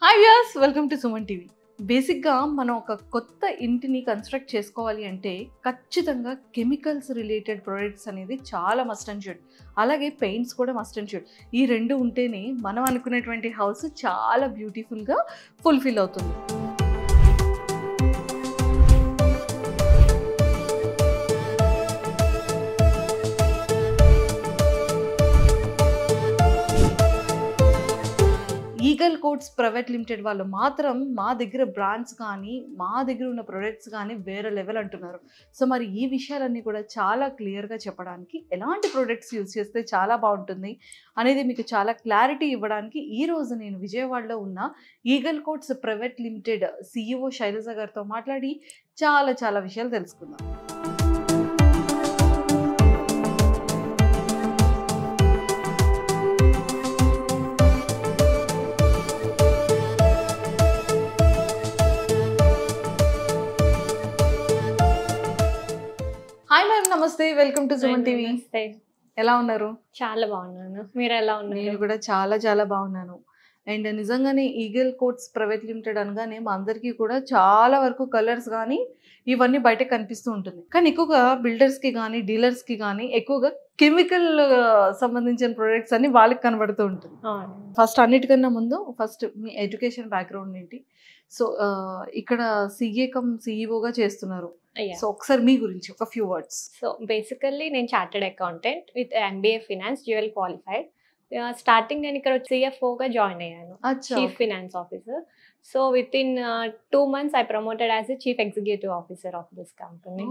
Hi viewers, welcome to Suman TV. బేసిక్గా మనం ఒక కొత్త ఇంటిని కన్స్ట్రక్ట్ చేసుకోవాలి అంటే ఖచ్చితంగా కెమికల్స్ రిలేటెడ్ ప్రొడక్ట్స్ అనేది చాలా మస్ట్ అండ్ షుడ్. అలాగే పెయింట్స్ కూడా మస్ట్ అండ్ షుడ్. ఈ రెండు ఉంటేనే మనం అనుకునేటువంటి హౌస్ చాలా బ్యూటిఫుల్గా ఫుల్ఫిల్ అవుతుంది. ఈగల్ కోట్స్ ప్రైవేట్ లిమిటెడ్ వాళ్ళు మాత్రం మా దగ్గర బ్రాండ్స్ కానీ మా దగ్గర ఉన్న ప్రొడక్ట్స్ కానీ వేరే లెవెల్ అంటున్నారు. సో మరి ఈ విషయాలన్నీ కూడా చాలా క్లియర్గా చెప్పడానికి, ఎలాంటి ప్రొడక్ట్స్ యూజ్ చేస్తే చాలా బాగుంటుంది అనేది మీకు చాలా క్లారిటీ ఇవ్వడానికి ఈరోజు నేను విజయవాడలో ఉన్న Eagle Coats private limited CEO Sailaja గారితో మాట్లాడి చాలా విషయాలు తెలుసుకుందాం. హాయ్ మ్యామ్, నమస్తే, వెల్కమ్ టు సుమన్ టీవీ. ఎలా ఉన్నారు? చాలా బాగున్నాను. మీరు ఎలా ఉన్నారు? నేను కూడా చాలా బాగున్నాను. అండ్ నిజంగానే ఈగల్ కోట్స్ ప్రైవేట్ లిమిటెడ్ అనగానే మా అందరికీ కూడా చాలా వరకు కలర్స్ కానీ ఇవన్నీ బయట కనిపిస్తూ ఉంటుంది. కానీ ఎక్కువగా బిల్డర్స్కి కానీ డీలర్స్కి కానీ ఎక్కువగా కెమికల్ సంబంధించిన ప్రొడక్ట్స్ అన్ని వాళ్ళకి కనబడుతూ ఉంటుంది. ఫస్ట్ అన్నిటికన్నా ముందు మీ ఎడ్యుకేషన్ బ్యాక్గ్రౌండ్ ఏంటి? సో ఇక్కడ CEO చేస్తున్నారు. సో ఒకసారి మీ గురించి ఒక ఫ్యూ వర్డ్స్. సో బేసికల్లీ నేను chartered accountant with MBA finance, dual qualified. Starting నేను ఇక్కడ CFOగా జాయిన్ అయ్యాను, chief finance officer. So with in 2 months I promoted as a chief executive officer of this company.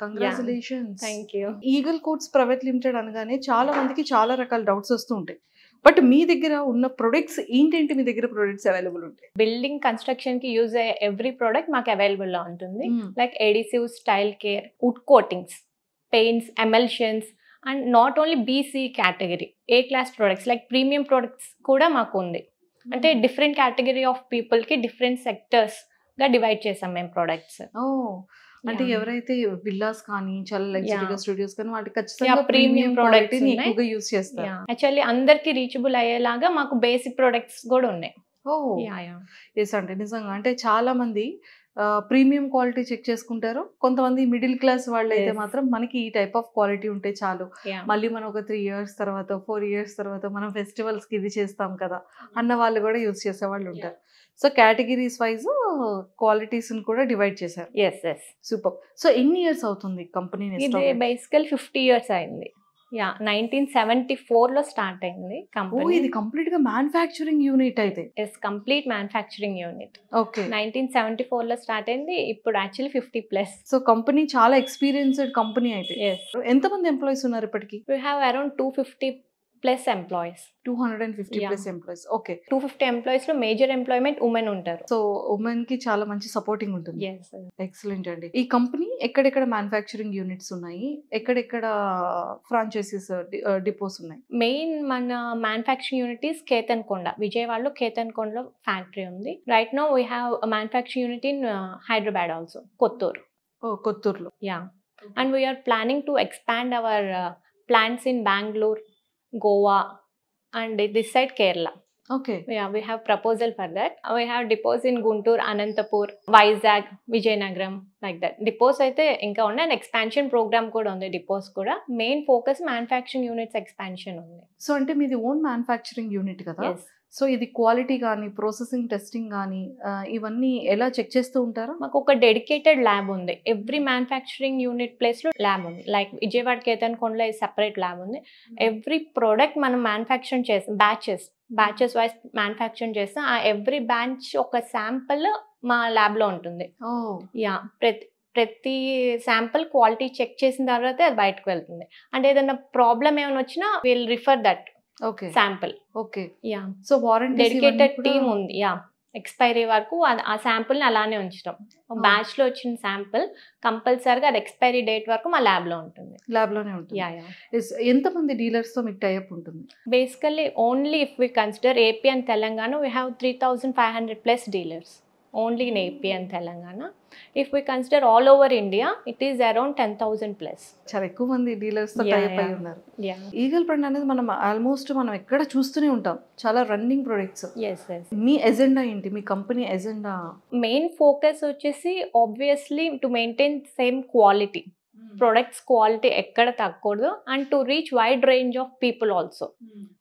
Congratulations. Thank you. Eagle Coats private limited అనగానే చాలా మందికి చాలా రకాల doubts వస్తూ ఉంటాయి. బట్ మీ దగ్గర ఉన్న ప్రొడక్ట్స్ ఏంటంటే మీ దగ్గర ప్రొడక్ట్స్ అవైలబుల్ ఉంటాయి? బిల్డింగ్ కన్స్ట్రక్షన్ కి యూజ్ అయ్యే ఎవ్రీ ప్రోడక్ట్ మాకు అవైలబుల్ లో ఉంటుంది. Like adhesive, style care, wood coatings, paints, emulsions and not only BC category, A class products like premium products కూడా మాకు ఉంది. అంటే డిఫరెంట్ కేటగిరీ ఆఫ్ పీపుల్ కి డిఫరెంట్ సెక్టర్స్ గా డివైడ్ చేసాం మేము ప్రొడక్ట్స్. అంటే ఎవరైతే విల్లాస్ కానీ చాలా లగ్జరీగా స్టూడియోస్ కానీ వాటి ఖచ్చితంగా ప్రీమియం ప్రొడక్ట్స్ ఎక్కువగా యూస్ చేస్తారు. యాక్చువల్లీ అందరికి రీచబుల్ అయ్యేలాగా మాకు బేసిక్ ప్రొడక్ట్స్ కూడా ఉన్నాయి. ఎస్ అంటే నిజంగా అంటే చాలా మంది ప్రీమియం క్వాలిటీ చెక్ చేసుకుంటారు. కొంతమంది మిడిల్ క్లాస్ వాళ్ళు అయితే మాత్రం మనకి ఈ టైప్ ఆఫ్ క్వాలిటీ ఉంటే చాలు, మళ్ళీ మనం ఒక 3 years తర్వాత 4 years తర్వాత మనం ఫెస్టివల్స్ కి ఇది చేస్తాం కదా అన్న వాళ్ళు కూడా యూజ్ చేసే వాళ్ళు ఉంటారు. సో కేటగిరీస్ వైజ్ క్వాలిటీస్ కూడా డివైడ్ చేశారు. సూపర్. సో ఎన్ని ఇయర్స్ అవుతుంది కంపెనీ? బేసికల్ 50 years అయింది. 1974 లో స్టార్ట్ అయింది కంపెనీ. ఇది కంప్లీట్ గా మ్యానుఫ్యాక్చరింగ్ యూనిట్ అయితే? Complete manufacturing unit. ఓకే. 1974 లో స్టార్ట్ అయింది. ఇప్పుడు యాక్చువల్లీ 50+. సో కంపెనీ చాలా ఎక్స్పీరియన్స్డ్ కంపెనీ అయితే. ఎంతమంది ఎంప్లాయీస్ ఉన్నారు ఇప్పటికి? We have around 250+ employees. 250+ employees. Okay. 250 employees లో మేజర్ ఎంప్లాయ్మెంట్ ఉమెన్ ఉంటారు. సో ఉమెన్ కి చాలా మంచి సపోర్టింగ్ ఉంటుంది. ఎక్సలెంట్ అండి. ఈ కంపెనీ ఎక్కడెక్కడ మ్యానుఫ్యాక్చరింగ్ యూనిట్స్ ఉన్నాయి, ఎక్కడెక్కడ ఫ్రాంచైజీస్ డిపోస్ ఉన్నాయి? మెయిన్ మన మ్యానుఫ్యాక్చరింగ్ యూనిట్ ఈస్ కేతన్కొండ, విజయవాడలో కేతన్కొండలో ఫ్యాక్టరీ ఉంది. Right now we have manufacturing unit in Hyderabad also, Kothur. కొత్తూరులో. And we're planning to expand our plants in Bangalore, Goa and this side Kerala. Okay. We have proposal for that. We have depots in Guntur, Anantapur, Vizag, Vijayanagaram, like that. Depots అయితే ఇంకా ఉన్నాయి. And expansion programme కూడా ఉంది. Depots కూడా main focus manufacturing units expansion ఉంది. So అంటే మీది own manufacturing unit కదా? సో ఇది క్వాలిటీ కానీ ప్రాసెసింగ్ టెస్టింగ్ కానీ ఇవన్నీ ఎలా చెక్ చేస్తూ ఉంటారా? మాకు ఒక డెడికేటెడ్ ల్యాబ్ ఉంది. ఎవ్రీ మ్యానుఫ్యాక్చరింగ్ యూనిట్ ప్లేస్ లో ల్యాబ్ ఉంది. లైక్ విజయవాడ కేతన్కొండలో సెపరేట్ ల్యాబ్ ఉంది. ఎవ్రీ ప్రోడక్ట్ మనం మ్యానుఫ్యాక్చరింగ్ చేస్తాం, బ్యాచెస్ వైజ్ మ్యానుఫ్యాక్చరింగ్ చేస్తాం. ఆ ఎవ్రీ బ్యాచ్ ఒక శాంపుల్ మా ల్యాబ్ లో ఉంటుంది. ప్రతి శాంపుల్ క్వాలిటీ చెక్ చేసిన తర్వాత అది బయటకు వెళ్తుంది. అంటే ఏదైనా ప్రాబ్లం ఏమైనా వచ్చినా will refer that sample. Okay. So warranty dedicated team ఉంది. ఎక్స్పైరీ వరకు ఆ శాంపుల్ ని అలానే ఉంచడం. బ్యాచ్ లో వచ్చిన శాంపుల్ కంపల్సరీగా అది ఎక్స్పైరీ డేట్ వరకు మా ల్యాబ్ లో ఉంటుంది. ఎంతమంది డీలర్స్ తో మీకు టైఅప్ ఉంటుంది? Basically only if we consider AP and Telangana, we have 3,500+ dealers. Only in AP and Telangana. If we consider all over India it is around 10,000 plus. చాలా ఎక్కువ మంది డీలర్స్ తో టైప్ అయి ఉన్నారు. ఈగల్ బ్రాండ్ అనేది మనం ఆల్మోస్ట్ మనం ఎక్కడ చూస్తూనే ఉంటాం, చాలా రన్నింగ్ ప్రొడక్ట్స్. మీ ఎజెండా ఏంటి, మీ కంపెనీ ఎజెండా? మెయిన్ ఫోకస్ వచ్చేసి obviously to maintain same quality, products quality ఎక్కడ తగ్గకూడదు, and to reach wide range of people also.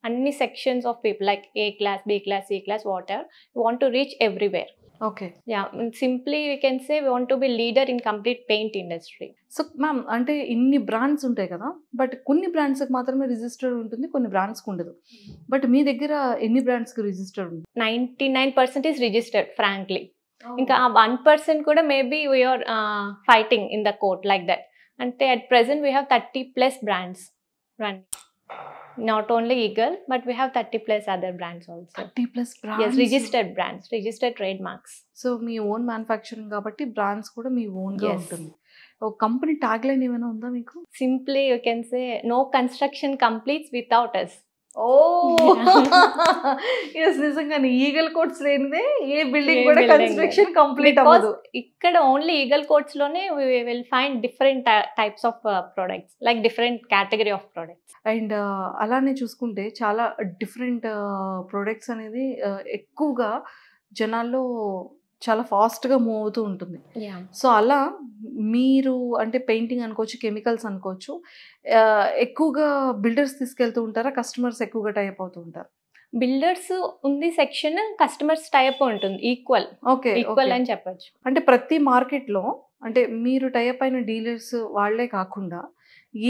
అన్ని sections of people like A class, B class, C class, whatever, want to reach everywhere. Okay, yeah, simply we can say we want to be leader in complete paint industry. So ma'am, అంటే ఇన్ని brands ఉంటాయి కదా, but కొన్ని బ్రాండ్స్కి మాత్రమే registered ఉంటుంది, కొన్ని బ్రాండ్స్కి ఉండదు. But మీ దగ్గర ఎన్ని బ్రాండ్స్కి రిజిస్టర్డ్ ఉంది? 99% ఈస్ రిజిస్టర్డ్ ఫ్రాంక్లీ. ఇంకా ఆ 1% కూడా maybe we are fighting in the court like that. అంటే at present we have 30+ brands running. Not only Eagle, but we have 30+ other brands also. 30+ brands? Yes, registered brands, registered trademarks. So మీ own manufacturing కాబట్టి brands కూడా మీ ఓన్గా ఉంటుంది. ఒక company tag line ఏమైనా ఉందా మీకు? Simply you can say no construction completes without us. Oh yes, నిజంగానే ఈగల్ కోట్స్ లేనిదే ఏ బిల్డింగ్ కూడా కన్స్ట్రక్షన్ కంప్లీట్ అవ్వదు. ఇక్కడ ఓన్లీ ఈగల్ కోట్స్ లోనే we will find different types of products, like different category of products. And అలానే చూసుకుంటే చాలా different products అనేది ఎక్కువగా జనాల్లో చాలా ఫాస్ట్గా మూవ్ అవుతూ ఉంటుంది. సో అలా మీరు అంటే పెయింటింగ్ అనుకోవచ్చు, కెమికల్స్ అనుకోవచ్చు, ఎక్కువగా బిల్డర్స్ తీసుకెళ్తూ ఉంటారా, కస్టమర్స్ ఎక్కువగా టైప్ అవుతూ ఉంటారు? బిల్డర్స్ ఉంది సెక్షన్, కస్టమర్స్ టైప్ ఉంటుంది ఈక్వల్. ఓకే, ఈక్వల్ అని చెప్పచ్చు. అంటే ప్రతి మార్కెట్లో అంటే మీరు టైప్ అయిన డీలర్స్ వాళ్ళే కాకుండా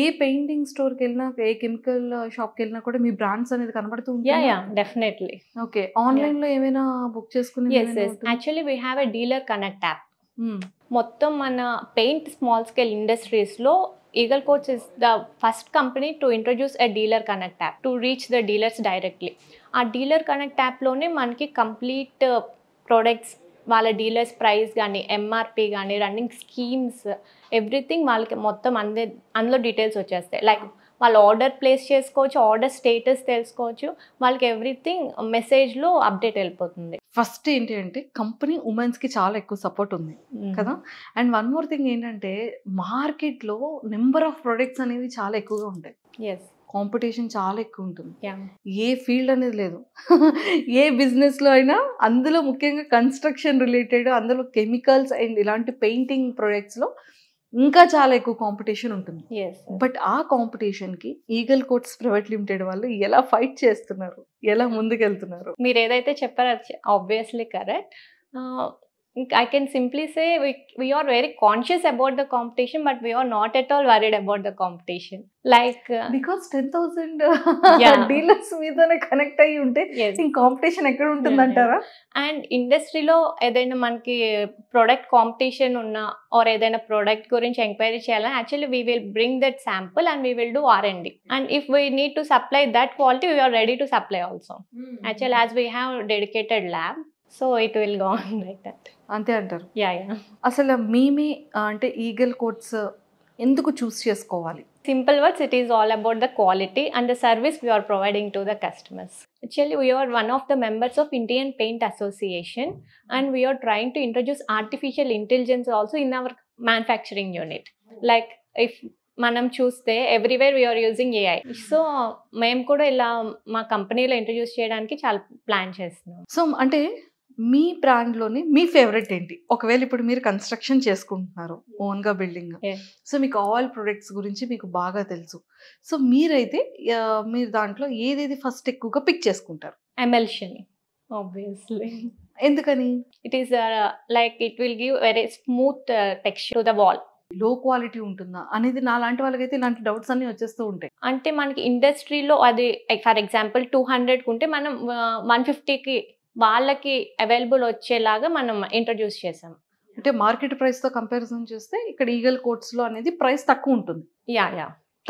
ఏ పెయింటింగ్ స్టోర్కి వెళ్ళినా, ఏ కెమికల్ షాప్కి వెళ్ళినా కూడా మీ బ్రాండ్స్ అనేది కనబడుతూ ఉంటాయి. డెఫినెట్లీ. ఓకే, ఆన్లైన్ లో ఏమైనా బుక్ చేసుకుని? Actually we have a dealer connect app. మొత్తం మన పెయింట్ స్మాల్ స్కేల్ ఇండస్ట్రీస్ లో Eagle Coats is the first company to introduce a dealer connect app to reach the dealers directly. ఆ dealer connect యాప్లోనే మనకి complete products, వాళ్ళ dealers price కానీ, MRP కానీ, running schemes, everything వాళ్ళకి మొత్తం అందులో డీటెయిల్స్ వచ్చేస్తాయి. లైక్ వాళ్ళు ఆర్డర్ ప్లేస్ చేసుకోవచ్చు, ఆర్డర్ స్టేటస్ తెలుసుకోవచ్చు, వాళ్ళకి ఎవ్రీథింగ్ మెసేజ్లో అప్డేట్ వెళ్ళిపోతుంది. ఫస్ట్ ఏంటి అంటే కంపెనీ ఉమెన్స్కి చాలా ఎక్కువ సపోర్ట్ ఉంది కదా. అండ్ వన్ మోర్ థింగ్ ఏంటంటే మార్కెట్లో నెంబర్ ఆఫ్ ప్రొడక్ట్స్ అనేవి చాలా ఎక్కువగా ఉంటాయి. కాంపిటీషన్ చాలా ఎక్కువ ఉంటుంది. ఏ ఫీల్డ్ అనేది లేదు, ఏ బిజినెస్లో అయినా. అందులో ముఖ్యంగా కన్స్ట్రక్షన్ రిలేటెడ్, అందులో కెమికల్స్ అండ్ ఇలాంటి పెయింటింగ్ ప్రొడక్ట్స్లో ఇంకా చాలా ఎక్కువ కాంపిటీషన్ ఉంటుంది. బట్ ఆ కాంపిటీషన్కి ఈగల్ కోట్స్ ప్రైవేట్ లిమిటెడ్ వాళ్ళు ఎలా ఫైట్ చేస్తున్నారు, ఎలా ముందుకెళ్తున్నారు? మీరు ఏదైతే చెప్పారో obviously correct. I can simply say we are very conscious about the competition, but we are not at all worried about the competition. Like because 10,000 dealers మీదనే connect అయ్యి ఉంటే కాంపిటీషన్ ఎక్కడ ఉంటుంది అంటారా? అండ్ ఇండస్ట్రీలో ఏదైనా మనకి ప్రొడక్ట్ కాంపిటీషన్ ఉన్నా ఆర్ ఏదైనా ప్రొడక్ట్ గురించి ఎంక్వైరీ చేయాలని actually we will bring that sample and we will do R&D. And if we need to supply that quality we are ready to supply also. Actually as we have dedicated lab, so it will go on like that. అంతే అంటారు? అసలు మేమే అంటే eagle quotes ఎందుకు చూస్ చేసుకోవాలి? Simple words, it is all about the quality and the service we are providing to the customers. Actually, we are one of the members of Indian Paint Association and we are trying to introduce artificial intelligence also in our manufacturing unit. Like if మనం చూస్తే everywhere we are using AI. So మేము కూడా ఇలా మా కంపెనీలో introduce చేయడానికి చాలా plan చేస్తున్నాం. సో అంటే మీ బ్రాండ్లోని మీ ఫేవరెట్ ఏంటి? ఒకవేళ ఇప్పుడు మీరు కన్స్ట్రక్షన్ చేసుకుంటున్నారు ఓన్గా బిల్డింగ్, సో మీకు ఆల్ ప్రొడక్ట్స్ గురించి మీకు బాగా తెలుసు. సో మీరైతే మీరు దాంట్లో ఏదేది ఫస్ట్ ఎక్కువగా పిక్ చేసుకుంటారు? Emulsion obviously. ఎందుకని? It is like it will give very smooth texture to the wall. Low quality ఉంటుందా అనేది నా లాంటి వాళ్ళకైతే ఇలాంటి డౌట్స్ అన్ని వచ్చేస్తూ ఉంటాయి. అంటే మనకి ఇండస్ట్రీలో అది ఫర్ ఎగ్జాంపుల్ 200 ఉంటే మనం 150కి వాళ్ళకి అవైలబుల్ వచ్చేలాగా మనం ఇంట్రడ్యూస్ చేసాం. అంటే మార్కెట్ ప్రైస్తో కంపారిజన్ చేస్తే ఇక్కడ ఈగల్ కోట్స్లో అనేది ప్రైస్ తక్కువ ఉంటుంది.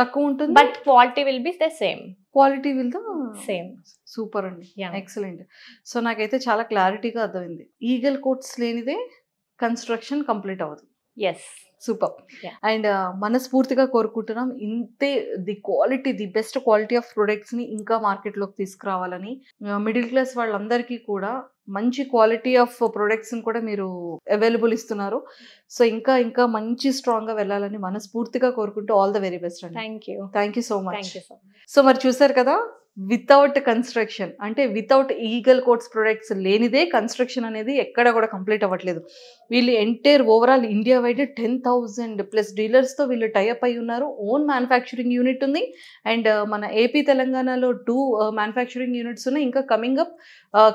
తక్కువ ఉంటుంది, but quality will be the same. Quality will the same. Super అండి, ఎక్సలెంట్. సో నాకైతే చాలా క్లారిటీగా అర్థమైంది. ఈగల్ కోట్స్ లేనిదే కన్స్ట్రక్షన్ కంప్లీట్ అవ్వదు. ఎస్. సూపర్. Yeah. అండ్ మనస్ఫూర్తిగా కోరుకుంటున్నాం ఇంతే ది బెస్ట్ క్వాలిటీ ఆఫ్ ప్రొడక్ట్స్ని ఇంకా మార్కెట్లోకి తీసుకురావాలని. మిడిల్ క్లాస్ వాళ్ళందరికీ కూడా మంచి క్వాలిటీ ఆఫ్ ప్రొడక్ట్స్ని కూడా మీరు అవైలబుల్ ఇస్తున్నారు. సో ఇంకా ఇంకా మంచి స్ట్రాంగ్గా వెళ్ళాలని మనస్ఫూర్తిగా కోరుకుంటూ ఆల్ ద వెరీ బెస్ట్ అండి. Thank you so much. So మరి చూసారు కదా, వితౌట్ కన్స్ట్రక్షన్ అంటే వితౌట్ ఈగల్ కోట్స్ ప్రొడక్ట్స్ లేనిదే కన్స్ట్రక్షన్ అనేది ఎక్కడ కూడా కంప్లీట్ అవ్వట్లేదు. వీళ్ళు ఎంటైర్ ఓవరాల్ ఇండియా వైడ్ 10,000+ డీలర్స్తో వీళ్ళు టైఅప్ అయి ఉన్నారు. ఓన్ మ్యానుఫ్యాక్చరింగ్ యూనిట్ ఉంది. అండ్ మన ఏపీ తెలంగాణలో 2 మ్యానుఫ్యాక్చరింగ్ యూనిట్స్ ఉన్నాయి. ఇంకా కమింగ్ అప్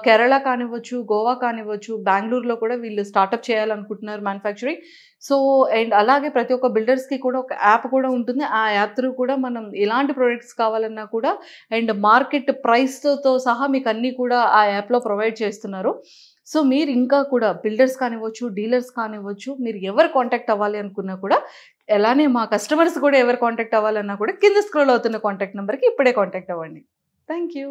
కేరళ కానివ్వచ్చు, గోవా కానివ్వచ్చు, బెంగళూరులో కూడా వీళ్ళు స్టార్ట్అప్ చేయాలనుకుంటున్నారు మ్యానుఫ్యాక్చరింగ్. సో అండ్ అలాగే ప్రతి ఒక్క బిల్డర్స్కి కూడా ఒక యాప్ కూడా ఉంటుంది. ఆ యాప్ త్రూ కూడా మనం ఎలాంటి ప్రొడక్ట్స్ కావాలన్నా కూడా అండ్ మార్కెట్ ప్రైస్తో సహా మీకు అన్నీ కూడా ఆ యాప్లో ప్రొవైడ్ చేస్తున్నారు. సో మీరు ఇంకా కూడా బిల్డర్స్ కానివ్వచ్చు, డీలర్స్ కానివ్వచ్చు, మీరు ఎవరు కాంటాక్ట్ అవ్వాలి అనుకున్నా కూడా, అలానే మా కస్టమర్స్ కూడా ఎవరు కాంటాక్ట్ అవ్వాలన్నా కూడా కింద స్క్రోల్ అవుతున్న కాంటాక్ట్ నెంబర్కి ఇప్పుడే కాంటాక్ట్ అవ్వండి. Thank you.